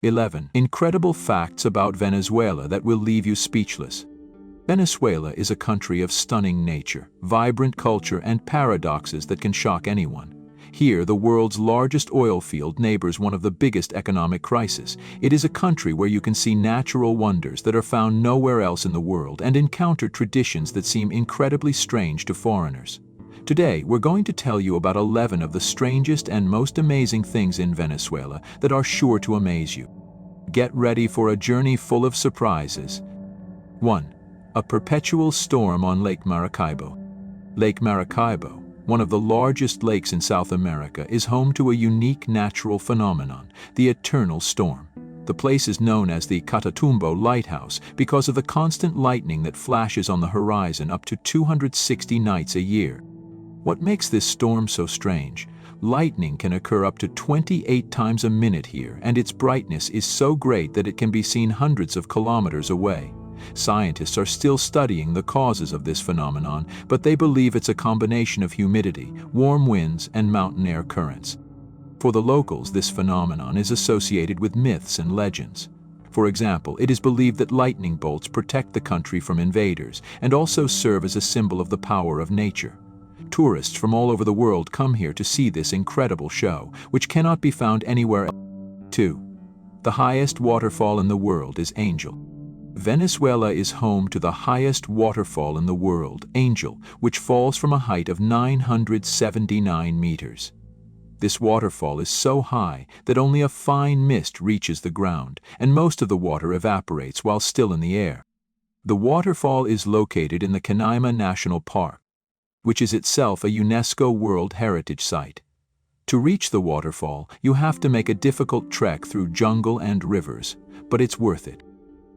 11. Incredible facts about Venezuela that will leave you speechless. Venezuela is a country of stunning nature, vibrant culture, and paradoxes that can shock anyone. Here, the world's largest oil field neighbors one of the biggest economic crises. It is a country where you can see natural wonders that are found nowhere else in the world and encounter traditions that seem incredibly strange to foreigners. Today, we're going to tell you about 11 of the strangest and most amazing things in Venezuela that are sure to amaze you. Get ready for a journey full of surprises. 1. A perpetual storm on Lake Maracaibo. Lake Maracaibo, one of the largest lakes in South America, is home to a unique natural phenomenon, the eternal storm. The place is known as the Catatumbo Lighthouse because of the constant lightning that flashes on the horizon up to 260 nights a year. What makes this storm so strange? Lightning can occur up to 28 times a minute here, and its brightness is so great that it can be seen hundreds of kilometers away. Scientists are still studying the causes of this phenomenon, but they believe it's a combination of humidity, warm winds, and mountain air currents. For the locals, this phenomenon is associated with myths and legends. For example, it is believed that lightning bolts protect the country from invaders and also serve as a symbol of the power of nature. Tourists from all over the world come here to see this incredible show, which cannot be found anywhere else. 2. The highest waterfall in the world is Angel. Venezuela is home to the highest waterfall in the world, Angel, which falls from a height of 979 meters. This waterfall is so high that only a fine mist reaches the ground, and most of the water evaporates while still in the air. The waterfall is located in the Canaima National Park, which is itself a UNESCO World Heritage Site. To reach the waterfall, you have to make a difficult trek through jungle and rivers, but it's worth it.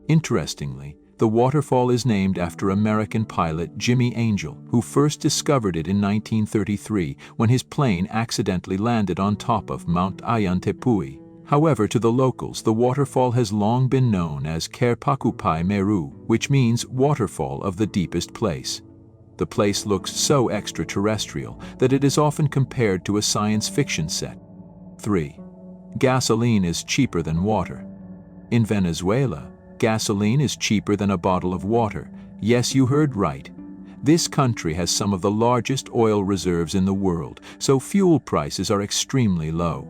Interestingly, the waterfall is named after American pilot Jimmy Angel, who first discovered it in 1933 when his plane accidentally landed on top of Mount Ayantepui. However, to the locals, the waterfall has long been known as Kerpakupai Meru, which means waterfall of the deepest place. The place looks so extraterrestrial that it is often compared to a science fiction set. 3. Gasoline is cheaper than water. In Venezuela, gasoline is cheaper than a bottle of water. Yes, you heard right. This country has some of the largest oil reserves in the world, so fuel prices are extremely low.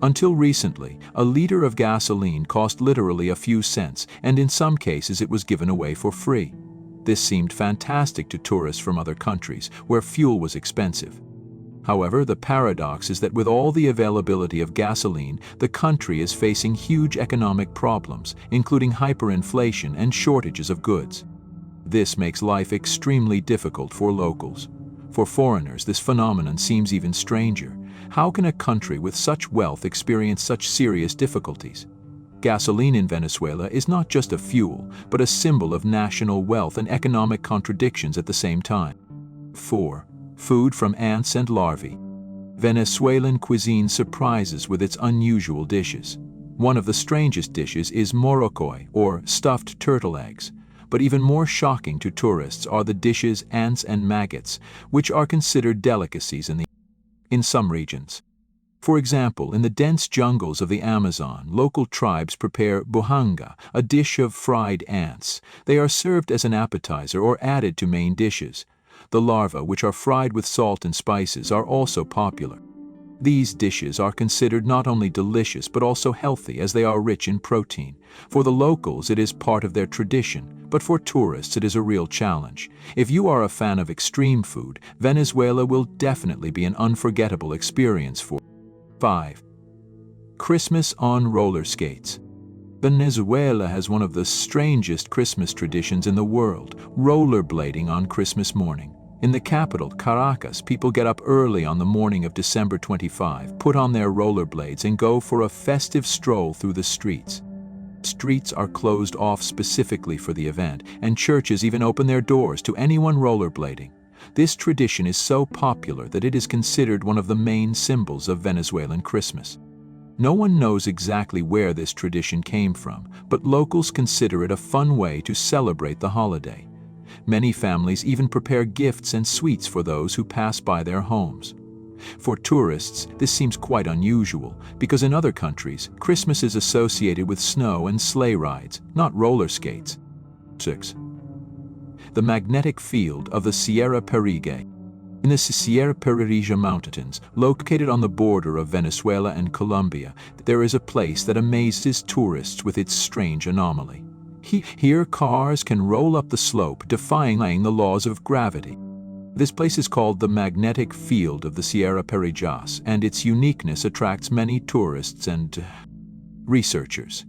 Until recently, a liter of gasoline cost literally a few cents, and in some cases it was given away for free. This seemed fantastic to tourists from other countries, where fuel was expensive. However, the paradox is that with all the availability of gasoline, the country is facing huge economic problems, including hyperinflation and shortages of goods. This makes life extremely difficult for locals. For foreigners, this phenomenon seems even stranger. How can a country with such wealth experience such serious difficulties? Gasoline in Venezuela is not just a fuel, but a symbol of national wealth and economic contradictions at the same time. 4. Food from ants and larvae. Venezuelan cuisine surprises with its unusual dishes. One of the strangest dishes is morocoy, or stuffed turtle eggs. But even more shocking to tourists are the dishes ants and maggots, which are considered delicacies in some regions. For example, in the dense jungles of the Amazon, local tribes prepare buhanga, a dish of fried ants. They are served as an appetizer or added to main dishes. The larvae, which are fried with salt and spices, are also popular. These dishes are considered not only delicious but also healthy, as they are rich in protein. For the locals, it is part of their tradition, but for tourists it is a real challenge. If you are a fan of extreme food, Venezuela will definitely be an unforgettable experience for you. 5. Christmas on roller skates. Venezuela has one of the strangest Christmas traditions in the world, rollerblading on Christmas morning. In the capital, Caracas, people get up early on the morning of December 25, put on their rollerblades, and go for a festive stroll through the streets. Streets are closed off specifically for the event, and churches even open their doors to anyone rollerblading. This tradition is so popular that it is considered one of the main symbols of Venezuelan Christmas. No one knows exactly where this tradition came from, but locals consider it a fun way to celebrate the holiday. Many families even prepare gifts and sweets for those who pass by their homes. For tourists, this seems quite unusual, because in other countries, Christmas is associated with snow and sleigh rides, not roller skates. 6. The magnetic field of the Sierra Perige. In the Sierra Perige Mountains, located on the border of Venezuela and Colombia, there is a place that amazes tourists with its strange anomaly. Here cars can roll up the slope, defying the laws of gravity. This place is called the magnetic field of the Sierra Perijas, and its uniqueness attracts many tourists and researchers.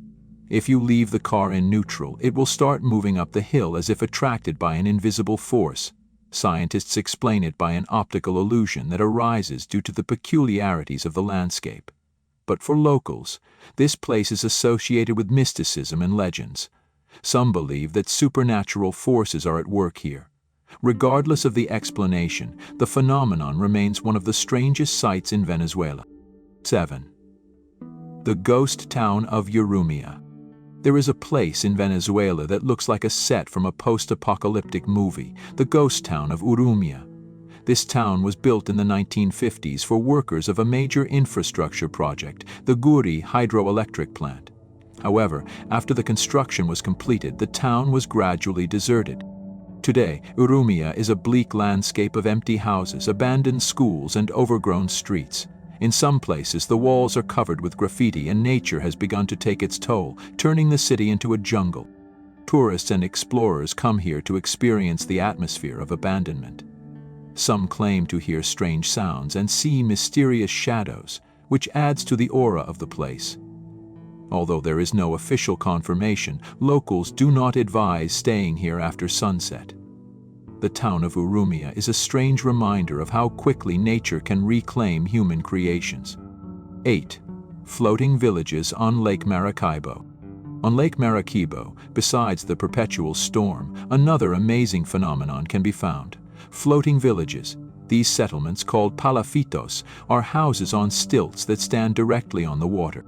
If you leave the car in neutral, it will start moving up the hill as if attracted by an invisible force. Scientists explain it by an optical illusion that arises due to the peculiarities of the landscape. But for locals, this place is associated with mysticism and legends. Some believe that supernatural forces are at work here. Regardless of the explanation, the phenomenon remains one of the strangest sights in Venezuela. 7. The ghost town of Urumia. There is a place in Venezuela that looks like a set from a post-apocalyptic movie, the ghost town of Urumia. This town was built in the 1950s for workers of a major infrastructure project, the Guri hydroelectric plant. However, after the construction was completed, the town was gradually deserted. Today, Urumia is a bleak landscape of empty houses, abandoned schools, and overgrown streets. In some places, the walls are covered with graffiti and nature has begun to take its toll, turning the city into a jungle. Tourists and explorers come here to experience the atmosphere of abandonment. Some claim to hear strange sounds and see mysterious shadows, which adds to the aura of the place. Although there is no official confirmation, locals do not advise staying here after sunset. The town of Urumia is a strange reminder of how quickly nature can reclaim human creations. 8. Floating villages on Lake Maracaibo. On Lake Maracaibo, besides the perpetual storm, another amazing phenomenon can be found: floating villages. These settlements, called palafitos, are houses on stilts that stand directly on the water.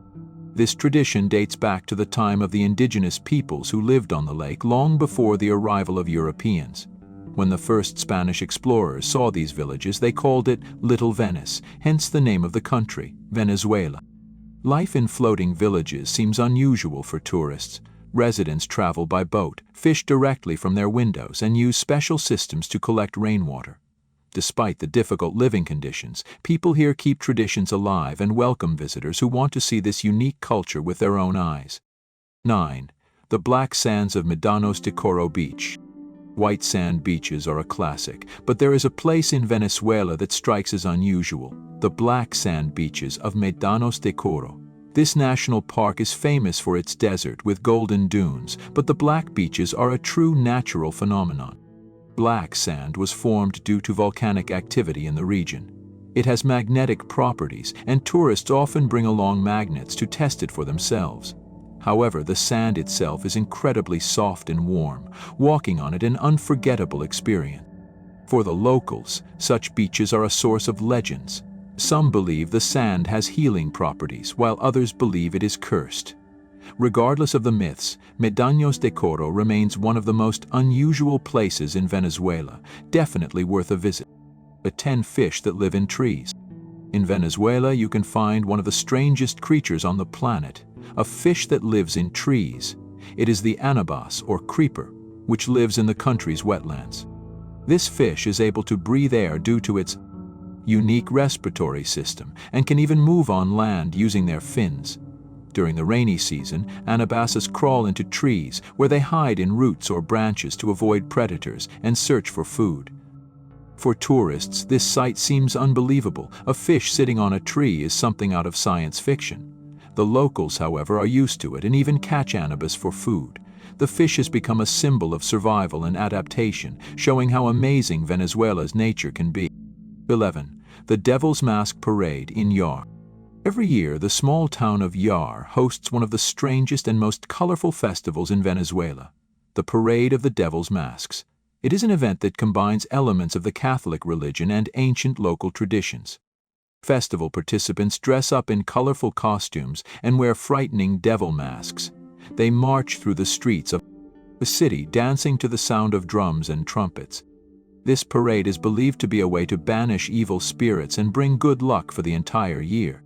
This tradition dates back to the time of the indigenous peoples who lived on the lake long before the arrival of Europeans. When the first Spanish explorers saw these villages, they called it Little Venice, hence the name of the country, Venezuela. Life in floating villages seems unusual for tourists. Residents travel by boat, fish directly from their windows, and use special systems to collect rainwater. Despite the difficult living conditions, people here keep traditions alive and welcome visitors who want to see this unique culture with their own eyes. 9. The black sands of Médanos de Coro Beach. White sand beaches are a classic, but there is a place in Venezuela that strikes as unusual: the black sand beaches of Médanos de Coro. This national park is famous for its desert with golden dunes, but the black beaches are a true natural phenomenon. Black sand was formed due to volcanic activity in the region. It has magnetic properties, and tourists often bring along magnets to test it for themselves. However, the sand itself is incredibly soft and warm, walking on it an unforgettable experience. For the locals, such beaches are a source of legends. Some believe the sand has healing properties, while others believe it is cursed. Regardless of the myths, Médanos de Coro remains one of the most unusual places in Venezuela, definitely worth a visit. The 10 fish that live in trees. In Venezuela, you can find one of the strangest creatures on the planet, a fish that lives in trees. It is the anabas, or creeper, which lives in the country's wetlands. This fish is able to breathe air due to its unique respiratory system and can even move on land using their fins. During the rainy season, anabasas crawl into trees where they hide in roots or branches to avoid predators and search for food. For tourists, this sight seems unbelievable. A fish sitting on a tree is something out of science fiction. The locals, however, are used to it and even catch anabas for food. The fish has become a symbol of survival and adaptation, showing how amazing Venezuela's nature can be. 11. The Devil's Mask Parade in Yar. Every year, the small town of Yar hosts one of the strangest and most colorful festivals in Venezuela, the Parade of the Devil's Masks. It is an event that combines elements of the Catholic religion and ancient local traditions. Festival participants dress up in colorful costumes and wear frightening devil masks. They march through the streets of the city, dancing to the sound of drums and trumpets. This parade is believed to be a way to banish evil spirits and bring good luck for the entire year.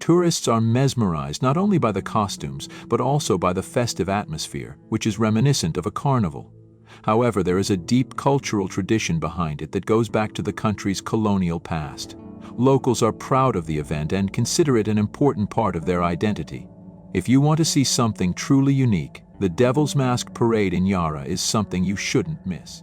Tourists are mesmerized not only by the costumes, but also by the festive atmosphere, which is reminiscent of a carnival. However, there is a deep cultural tradition behind it that goes back to the country's colonial past. Locals are proud of the event and consider it an important part of their identity. If you want to see something truly unique, the Devil's Mask Parade in Yara is something you shouldn't miss.